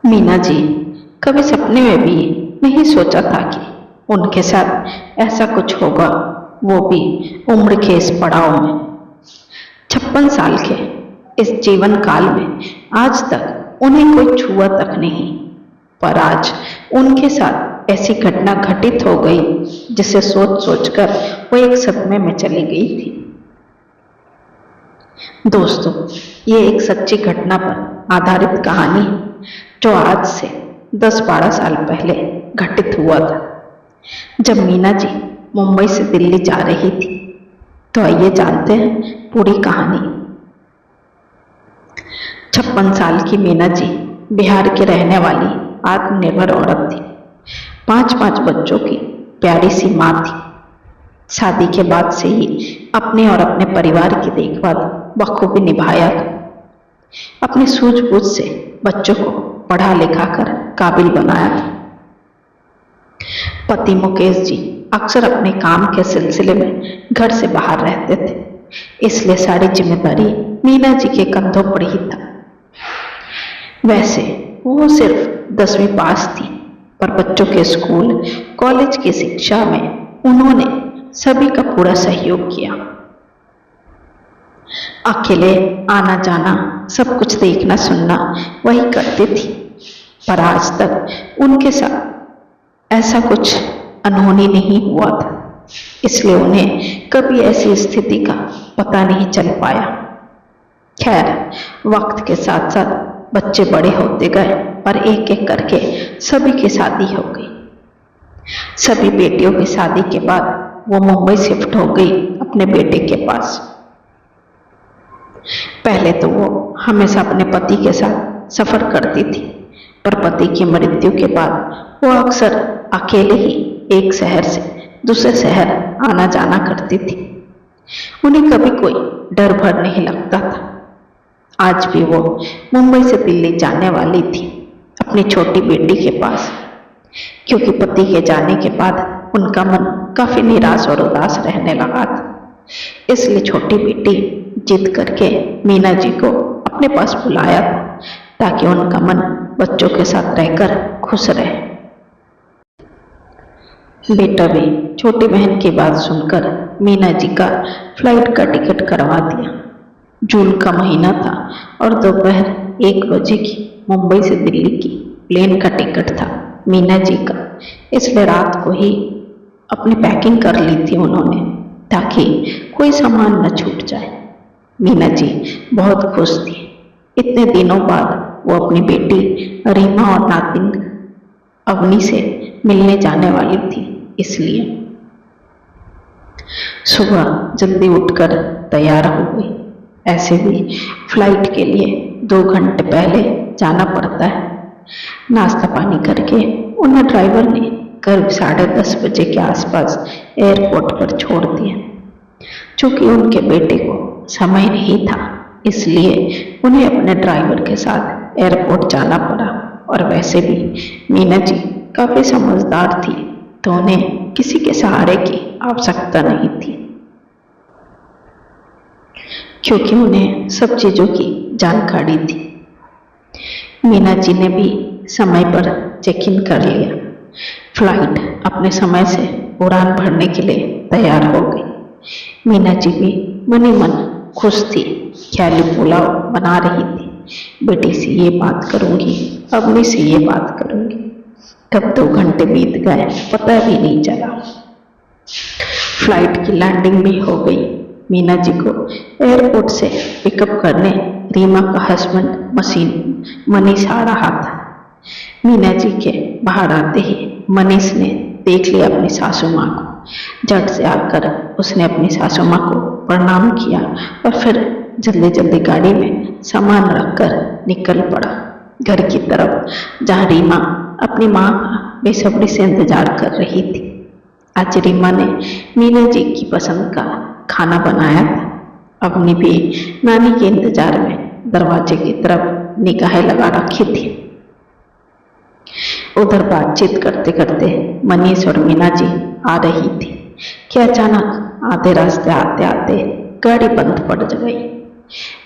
मीना जी कभी सपने में भी नहीं सोचा था कि उनके साथ ऐसा कुछ होगा, वो भी उम्र के इस पड़ाव में। 56 साल के इस जीवन काल में आज तक उन्हें कोई छुआ तक नहीं, पर आज उनके साथ ऐसी घटना घटित हो गई जिसे सोच सोचकर वो एक सदमे में चली गई थी। दोस्तों, ये एक सच्ची घटना पर आधारित कहानी है जो आज से 10-12 साल पहले घटित हुआ था, जब मीना जी मुंबई से दिल्ली जा रही थी। तो आइए जानते हैं पूरी कहानी। 56 साल की मीना जी बिहार की रहने वाली आत्मनिर्भर औरत थी। 5 बच्चों की प्यारी सी माँ थी। शादी के बाद से ही अपने और अपने परिवार की देखभाल बखूबी निभाया था। अपनी सूझबूझ से बच्चों को पढ़ा लिखा कर काबिल बनाया था। पति मुकेश जी अक्सर अपने काम के सिलसिले में घर से बाहर रहते थे, इसलिए सारी जिम्मेदारी मीना जी के कंधों पर ही था। वैसे वो सिर्फ 10वीं पास थी, पर बच्चों के स्कूल कॉलेज की शिक्षा में उन्होंने सभी का पूरा सहयोग किया। अकेले आना जाना, सब कुछ देखना सुनना वही करती थी, पर आज तक उनके साथ ऐसा कुछ अनहोनी नहीं हुआ था, इसलिए उन्हें कभी ऐसी स्थिति का पता नहीं चल पाया। खैर, वक्त के साथ साथ बच्चे बड़े होते गए और एक एक करके सभी की शादी हो गई। सभी बेटियों की शादी के बाद वो मुंबई शिफ्ट हो गई अपने बेटे के पास। पहले तो वो हमेशा अपने पति के साथ सफर करती थी, पर पति की मृत्यु के बाद वो अक्सर अकेले ही एक शहर से दूसरे शहर आना जाना करती थी। उन्हें कभी कोई डर भर नहीं लगता था। आज भी वो मुंबई से दिल्ली जाने वाली थी अपनी छोटी बेटी के पास, क्योंकि पति के जाने के बाद उनका मन काफी निराश और उदास रहने लगा था। इसलिए छोटी बेटी जिद करके मीना जी को अपने पास बुलाया था, ताकि उनका मन बच्चों के साथ रहकर खुश रहे। बेटा भी छोटी बहन की बात सुनकर मीना जी का फ्लाइट का टिकट करवा दिया। जून का महीना था और दोपहर 1 बजे की मुंबई से दिल्ली की प्लेन का टिकट था मीना जी का, इसलिए रात को ही अपनी पैकिंग कर ली थी उन्होंने, ताकि कोई सामान न छूट जाए। मीना जी बहुत खुश थी। इतने दिनों बाद वो अपनी बेटी रीमा और नातिन अवनी से मिलने जाने वाली थी, इसलिए सुबह जल्दी उठकर तैयार हो गई। ऐसे भी फ्लाइट के लिए 2 घंटे पहले जाना पड़ता है। नाश्ता पानी करके उन्हें ड्राइवर ने करीब 10:30 बजे के आसपास एयरपोर्ट पर छोड़ दिया। चूंकि उनके बेटे को समय नहीं था, इसलिए उन्हें अपने ड्राइवर के साथ एयरपोर्ट जाना पड़ा। और वैसे भी मीना जी काफी समझदार थी, तो उन्हें किसी के सहारे की आवश्यकता नहीं थी, क्योंकि उन्हें सब चीजों की जानकारी थी। मीना जी ने भी समय पर चेक इन कर लिया। फ्लाइट अपने समय से उड़ान भरने के लिए तैयार हो गई। मीना जी भी मन ही मन खुश थी। ख्याली पुलाव बना रही थी। बेटी से ये बात करूंगी, अवनी से ये बात करूंगी। कब 2 घंटे बीत गए पता भी नहीं चला। फ्लाइट की लैंडिंग भी हो गई। मीना जी को एयरपोर्ट से पिकअप करने रीमा का हस्बैंड मनीष आ रहा था। मीना जी के बाहर आते ही मनीष ने देख लिया अपनी सासू माँ को। झट से आकर उसने अपनी सासू माँ को प्रणाम किया और फिर जल्दी जल्दी गाड़ी में सामान रखकर निकल पड़ा घर की तरफ, जहाँ रीमा अपनी माँ का बेसब्री से इंतजार कर रही थी। आज रीमा ने मीना जी की पसंद का खाना बनाया था। अवनी भी नानी के इंतजार में दरवाजे की तरफ निगाहें लगा रखी थी। उधर बातचीत करते करते मनीष और मीना जी आ रही थी कि अचानक आधे रास्ते आते आते गाड़ी बंद पड़ गई।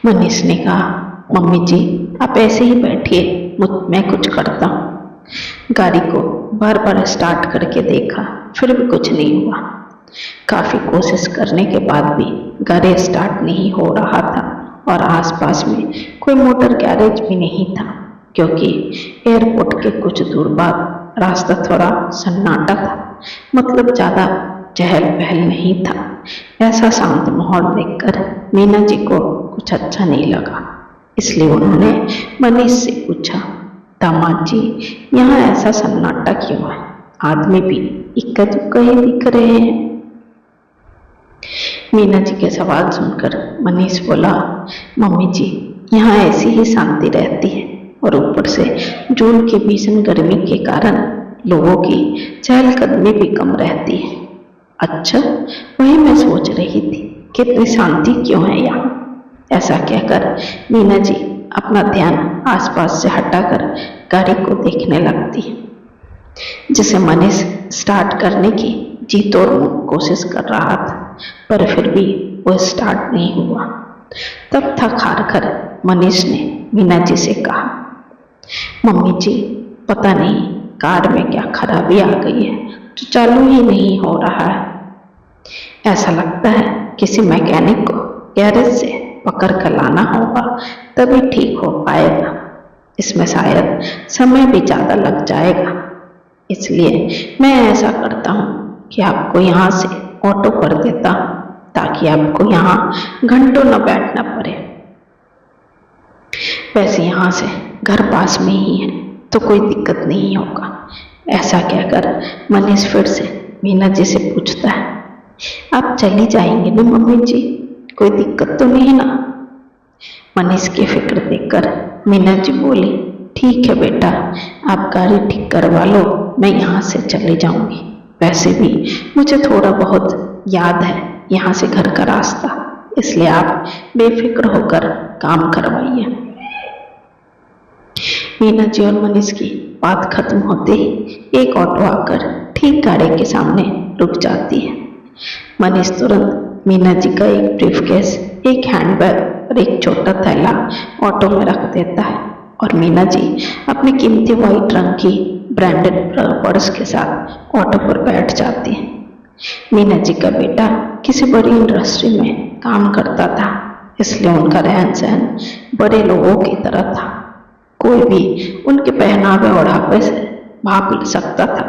मनीष ने कहा, मम्मी जी आप ऐसे ही बैठिए, मैं कुछ करता हूँ। गाड़ी को बार बार स्टार्ट करके देखा, फिर भी कुछ नहीं हुआ। काफ़ी कोशिश करने के बाद भी गाड़ी स्टार्ट नहीं हो रहा था और आसपास में कोई मोटर गैरेज भी नहीं था, क्योंकि एयरपोर्ट के कुछ दूर बाद रास्ता थोड़ा सन्नाटा था, मतलब ज़्यादा चहल पहल नहीं था। ऐसा शांत माहौल देखकर मीना जी को कुछ अच्छा नहीं लगा, इसलिए उन्होंने मनीष से पूछा, दामाद जी, यहाँ ऐसा सन्नाटा क्यों है? आदमी भी इक्का दुक्का ही दिख रहे हैं। मीना जी के सवाल सुनकर मनीष बोला, मम्मी जी, यहाँ ऐसी ही शांति रहती है और ऊपर से जून की भीषण गर्मी के कारण लोगों की चहलकदमी भी कम रहती है। अच्छा, वही मैं सोच रही थी कि इतनी शांति क्यों है यहाँ। ऐसा कहकर मीना जी अपना ध्यान आसपास से हटाकर गाड़ी को देखने लगती है, जिसे मनीष स्टार्ट करने की जी तोड़ कोशिश कर रहा था, पर फिर भी वो स्टार्ट नहीं हुआ। तब थक हार कर मनीष ने मीना जी से कहा, मम्मी जी, पता नहीं कार में क्या खराबी आ गई है जो चालू ही नहीं हो रहा है। ऐसा लगता है किसी मैकेनिक को गैरेज से पकड़ कर लाना होगा, तभी ठीक हो पाएगा। इसमें शायद समय भी ज़्यादा लग जाएगा, इसलिए मैं ऐसा करता हूँ कि आपको यहाँ से ऑटो कर देता हूँ, ताकि आपको यहाँ घंटों न बैठना पड़े। वैसे यहाँ से घर पास में ही है, तो कोई दिक्कत नहीं होगा। ऐसा कहकर मनीष फिर से मीना जी से पूछता है, आप चली जाएंगे ना मम्मी जी, कोई दिक्कत तो नहीं ना? मनीष की फिक्र देखकर मीना जी बोली, ठीक है बेटा, आप गाड़ी ठीक करवा लो, मैं यहाँ से चली जाऊंगी। वैसे भी मुझे थोड़ा बहुत याद है यहाँ से घर का रास्ता, इसलिए आप बेफिक्र होकर काम करवाइए। मीना जी और मनीष की बात खत्म होते ही एक ऑटो आकर ठीक गाड़ी के सामने रुक जाती है। मनीष तुरंत मीना जी का एक ब्रीफकेस, एक हैंडबैग और एक छोटा थैला ऑटो में रख देता है और मीना जी अपनी कीमती व्हाइट रंग की ब्रांडेड पर्स के साथ ऑटो पर बैठ जाती है। मीना जी का बेटा किसी बड़ी इंडस्ट्री में काम करता था, इसलिए उनका रहन सहन बड़े लोगों की तरह था। कोई भी उनके पहनावे ओढ़ावे से भाप सकता था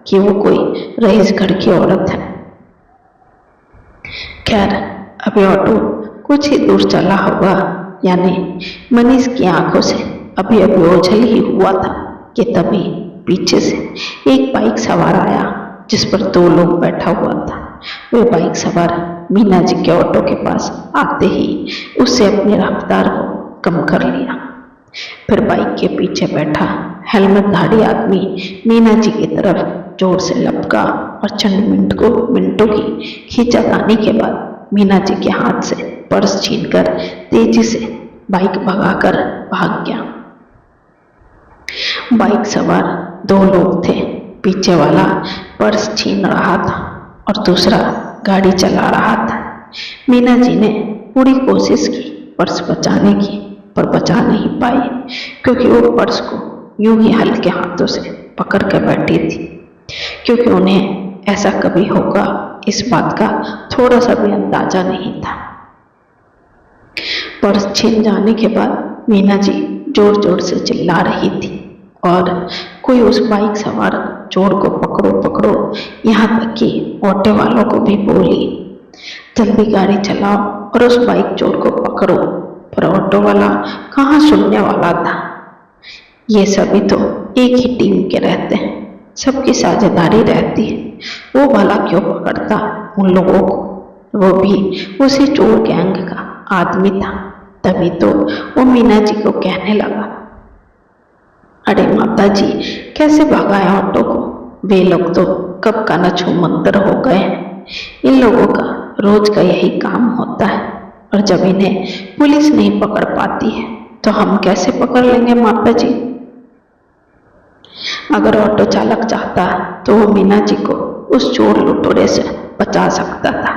कि वो कोई रईस घर की औरत है। खैर, अभी ऑटो कुछ ही दूर चला होगा, यानी मनीष की आंखों से अभी अभी ओझल ही हुआ था कि तभी पीछे से एक बाइक सवार आया, जिस पर 2 लोग बैठा हुआ था। वे बाइक सवार मीना जी के ऑटो के पास आते ही उससे अपनी रफ्तार को कम कर लिया। फिर बाइक के पीछे बैठा हेलमेटधारी आदमी मीना जी की तरफ जोर से लपका और चंद मिनटों की खींचातानी के बाद मीना जी के हाथ से पर्स छीनकर तेजी से बाइक भगाकर भाग गया। बाइक सवार 2 लोग थे, पीछे वाला पर्स छीन रहा था और दूसरा गाड़ी चला रहा था। मीना जी ने पूरी कोशिश की पर्स बचाने की, पर बचा नहीं पाई, क्योंकि वो पर्स को यूं ही हल्के हाथों से पकड़ कर बैठी थी, क्योंकि उन्हें ऐसा कभी होगा इस बात का थोड़ा सा भी अंदाजा नहीं था। पर्स छीन जाने के बाद मीना जी जोर जोर से चिल्ला रही थी और कोई उस बाइक सवार चोर को पकड़ो पकड़ो, यहाँ तक कि ऑटो वालों को भी बोली, जल्दी गाड़ी चलाओ और उस बाइक चोर को पकड़ो। पर ऑटो वाला कहाँ सुनने वाला था। ये सभी तो एक ही टीम के रहते हैं, सबकी साझेदारी रहती है। वो भला क्यों पकड़ता उन लोगों को, वो भी उसी चोर गैंग का आदमी था। तभी तो वो मीना जी को कहने लगा, अरे माता जी, कैसे भगाया ऑटो को, वे लोग तो कब का न छूमंतर हो गए हैं। इन लोगों का रोज का यही काम होता है, और जब इन्हें पुलिस नहीं पकड़ पाती है तो हम कैसे पकड़ लेंगे माता जी। अगर ऑटो चालक चाहता तो वो मीना जी को उस चोर लुटेरे से बचा सकता था,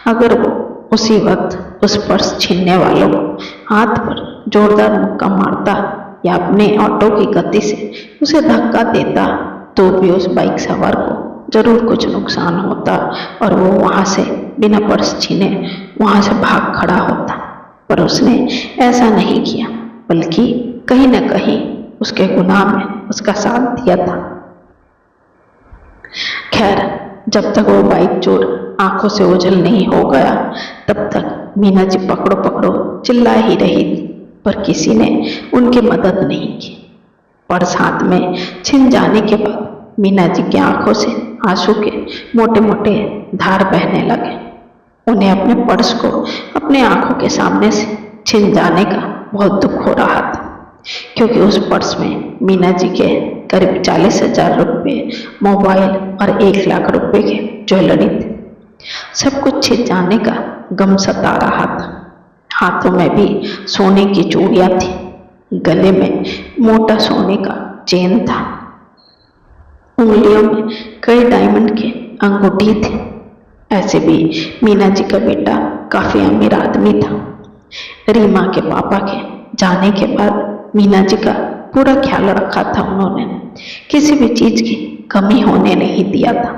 अगर वो उसी वक्त उस पर्स छीनने वालों को हाथ पर जोरदार मुक्का मारता या अपने ऑटो की गति से उसे धक्का देता तो भी उस बाइक सवार को जरूर कुछ नुकसान होता और वो वहां से बिना पर्स छीने वहां से भाग खड़ा होता। पर उसने ऐसा नहीं किया, बल्कि कहीं न कहीं उसके गुनाह में उसका साथ दिया था। खैर, जब तक वो बाइक चोर आंखों से ओझल नहीं हो गया तब तक मीना जी पकड़ो पकड़ो चिल्ला ही रही थी, पर किसी ने उनकी मदद नहीं की। पर्स हाथ में छिन जाने के बाद मीना जी की आंखों से आंसू के मोटे मोटे धार बहने लगे। उन्हें अपने पर्स को अपने आंखों के सामने से छिन जाने का बहुत दुख हो रहा था, क्योंकि उस पर्स में मीना जी के करीब 40,000 रुपये, मोबाइल और 1 लाख रुपए के ज्वेलरी थे। सब कुछ छिन जाने का गम सता रहा था। हाथों में भी सोने की चूड़ियां थी, गले में मोटा सोने का चेन था, उंगलियों में कई डायमंड के अंगूठी थे। ऐसे भी मीना जी का बेटा काफी अमीर आदमी था। रीमा के पापा के जाने के बाद मीना जी का पूरा ख्याल रखा था उन्होंने, किसी भी चीज की कमी होने नहीं दिया था।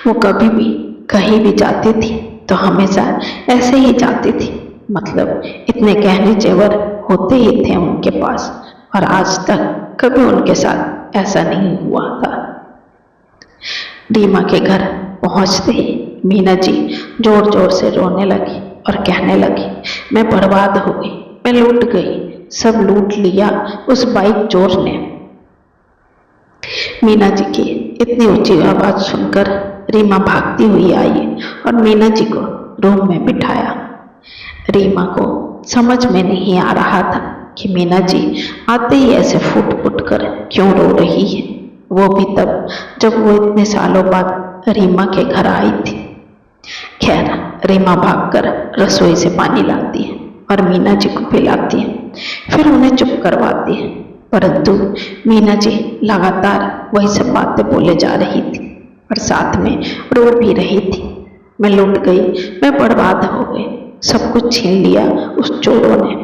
वो कभी भी कहीं भी जाती थी तो हमेशा ऐसे ही जाती थी, मतलब इतने गहने जेवर होते ही थे उनके पास, और आज तक कभी उनके साथ ऐसा नहीं हुआ था। रीमा के घर पहुंचते ही मीना जी जोर जोर से रोने लगी और कहने लगी, मैं बर्बाद हो गई, मैं लूट गई, सब लूट लिया उस बाइक चोर ने। मीना जी की इतनी ऊंची आवाज सुनकर रीमा भागती हुई आई और मीना जी को रूम में बिठाया। रीमा को समझ में नहीं आ रहा था कि मीना जी आते ही ऐसे फूट फूट कर क्यों रो रही है, वो भी तब जब वो इतने सालों बाद रीमा के घर आई थी। खैर, रीमा भागकर रसोई से पानी लाती है और मीना जी को पिलाती है, फिर उन्हें चुप करवाती है, परंतु मीना जी लगातार वही सब बातें बोले जा रही थी और साथ में रो भी रही थी। मैं लूट गई, मैं बर्बाद हो गई, सब कुछ छीन लिया उस चोरों ने।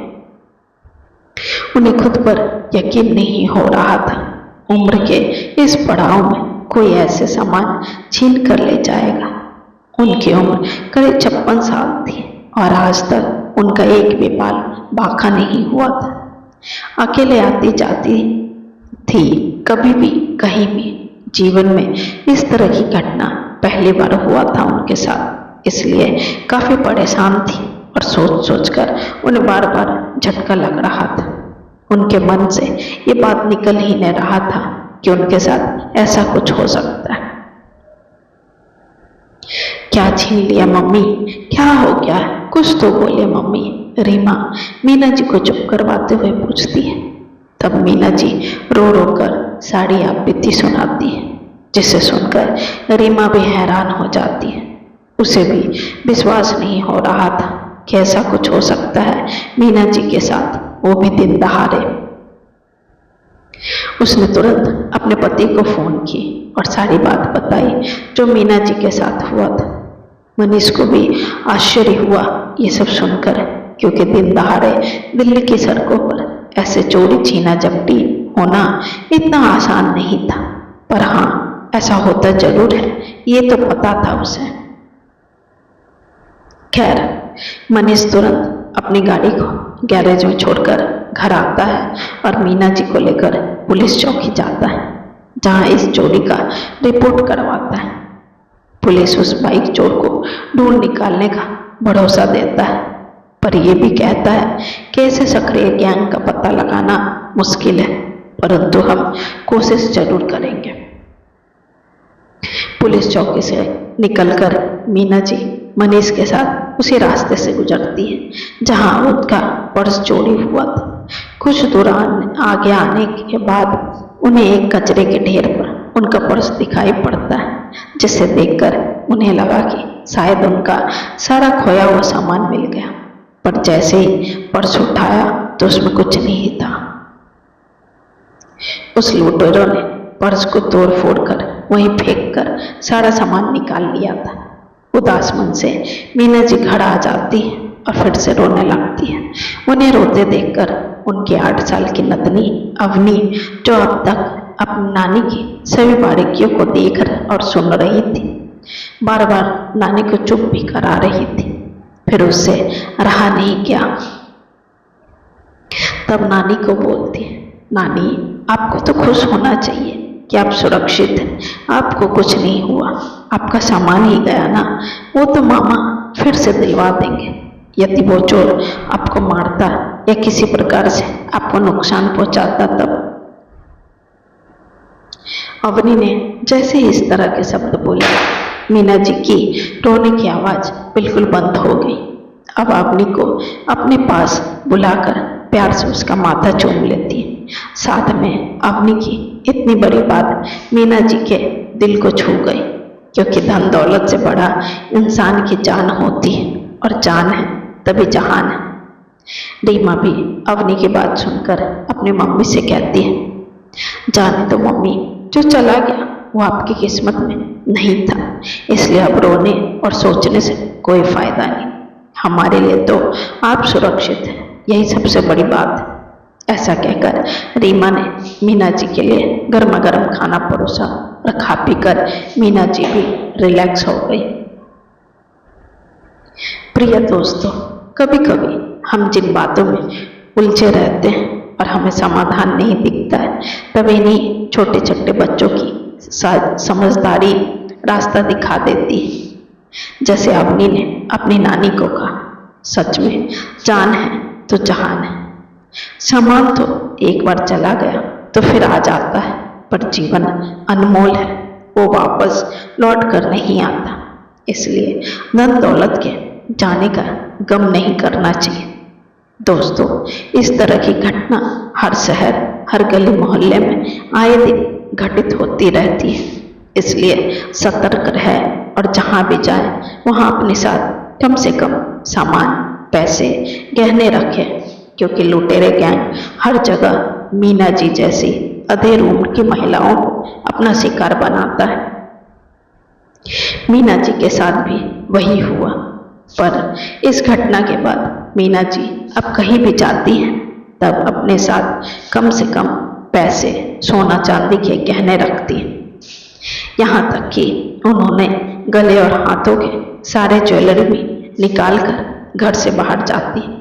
उन्हें खुद पर यकीन नहीं हो रहा था, उम्र के इस पड़ाव में कोई ऐसे सामान छीन कर ले जाएगा। उनकी उम्र करीब 56 साल थी और आज तक उनका एक भी बाल बांका नहीं हुआ था। अकेले आती जाती थी, कभी भी कहीं भी। जीवन में इस तरह की घटना पहली बार हुआ था उनके साथ, इसलिए काफी परेशान थी और सोच सोच कर उन्हें बार बार झटका लग रहा था। उनके मन से ये बात निकल ही नहीं रहा था कि उनके साथ ऐसा कुछ हो सकता है। क्या छीन लिया मम्मी, क्या हो गया, कुछ तो बोले मम्मी, रीमा मीना जी को चुप करवाते हुए पूछती है। तब मीना जी रो रो कर साड़ी आप बीती सुनाती है, जिसे सुनकर रीमा भी हैरान हो जाती है। उसे भी विश्वास नहीं हो रहा था कि ऐसा कुछ हो सकता है मीना जी के साथ, वो भी दिन दहाड़े। उसने तुरंत अपने पति को फोन की और सारी बात बताई जो मीना जी के साथ हुआ था। मनीष को भी आश्चर्य हुआ ये सब सुनकर, क्योंकि दिन दहाड़े दिल्ली की सड़कों पर ऐसे चोरी छीना झपटी होना इतना आसान नहीं था। पर हाँ, ऐसा होता जरूर है, ये तो पता था उसे। खैर, मनीष तुरंत अपनी गाड़ी को गैरेज में छोड़कर घर आता है और मीना जी को लेकर पुलिस चौकी जाता है, जहां इस चोरी का रिपोर्ट करवाता है। पुलिस उस बाइक चोर को ढूंढ निकालने का भरोसा देता है, पर यह भी कहता है कि ऐसे सक्रिय गैंग का पता लगाना मुश्किल है, परंतु हम कोशिश जरूर करेंगे। पुलिस चौकी से निकलकर मीना जी मनीष के साथ उसी रास्ते से गुजरती है जहां उनका पर्स चोरी हुआ था। कुछ दूर आगे आने के बाद उन्हें एक कचरे के ढेर पर उनका पर्स दिखाई पड़ता है, जिसे देखकर उन्हें लगा कि शायद उनका सारा खोया हुआ सामान मिल गया। पर जैसे ही पर्स उठाया तो उसमें कुछ नहीं था। उस लुटेरों ने पर्स को तोड़ फोड़ कर वहीं फेंक कर सारा सामान निकाल लिया था। उदास मन से मीना जी घर आ जाती है और फिर से रोने लगती है। उन्हें रोते देखकर उनकी 8 साल की नतनी अवनी, जो अब तक अपनी नानी की सभी बारीकियों को देख और सुन रही थी, बार बार नानी को चुप भी करा रही थी। फिर उससे रहा नहीं गया, तब नानी को बोलती है, नानी आपको तो खुश होना चाहिए कि आप सुरक्षित हैं, आपको कुछ नहीं हुआ, आपका सामान ही गया ना, वो तो मामा फिर से दिलवा देंगे। यदि वो चोर आपको मारता या किसी प्रकार से आपको नुकसान पहुंचाता तब। अवनी ने जैसे ही इस तरह के शब्द बोले, मीना जी की रोने की आवाज बिल्कुल बंद हो गई। अब अवनी को अपने पास बुलाकर प्यार से उसका माथा चूम लेती है। साथ में अवनी की इतनी बड़ी बात मीना जी के दिल को छू गई, क्योंकि धन दौलत से बड़ा इंसान की जान होती है, और जान है तभी जहान है। रीमा भी अवनी की बात सुनकर अपनी मम्मी से कहती है, जाने तो मम्मी, जो चला गया वो आपकी किस्मत में नहीं था, इसलिए अब रोने और सोचने से कोई फायदा नहीं। हमारे लिए तो आप सुरक्षित हैं, यही सबसे बड़ी बात है। ऐसा कहकर रीमा ने मीना जी के लिए गर्मा गर्म खाना परोसा और खा पी कर मीना जी भी रिलैक्स हो गई। प्रिय दोस्तों, कभी कभी हम जिन बातों में उलझे रहते हैं और हमें समाधान नहीं दिखता है, तब इन्हीं छोटे छोटे बच्चों की समझदारी रास्ता दिखा देती है। जैसे अवनी ने अपनी नानी को कहा, सच में जान है तो जहान है। सामान तो एक बार चला गया तो फिर आ जाता है, पर जीवन अनमोल है, वो वापस लौट कर नहीं आता। इसलिए धन दौलत के जाने का गम नहीं करना चाहिए। दोस्तों, इस तरह की घटना हर शहर, हर गली मोहल्ले में आए दिन घटित होती रहती है। इसलिए सतर्क रहे और जहाँ भी जाए वहाँ अपने साथ कम से कम सामान, पैसे, गहने रखें, क्योंकि लुटेरे गैंग हर जगह मीना जी जैसी अधेड़ उम्र की महिलाओं को अपना शिकार बनाता है। मीना जी के साथ भी वही हुआ, पर इस घटना के बाद मीना जी अब कहीं भी जाती हैं तब अपने साथ कम से कम पैसे, सोना चांदी के गहने रखती हैं। यहाँ तक कि उन्होंने गले और हाथों के सारे ज्वेलरी भी निकाल कर घर से बाहर जाती हैं।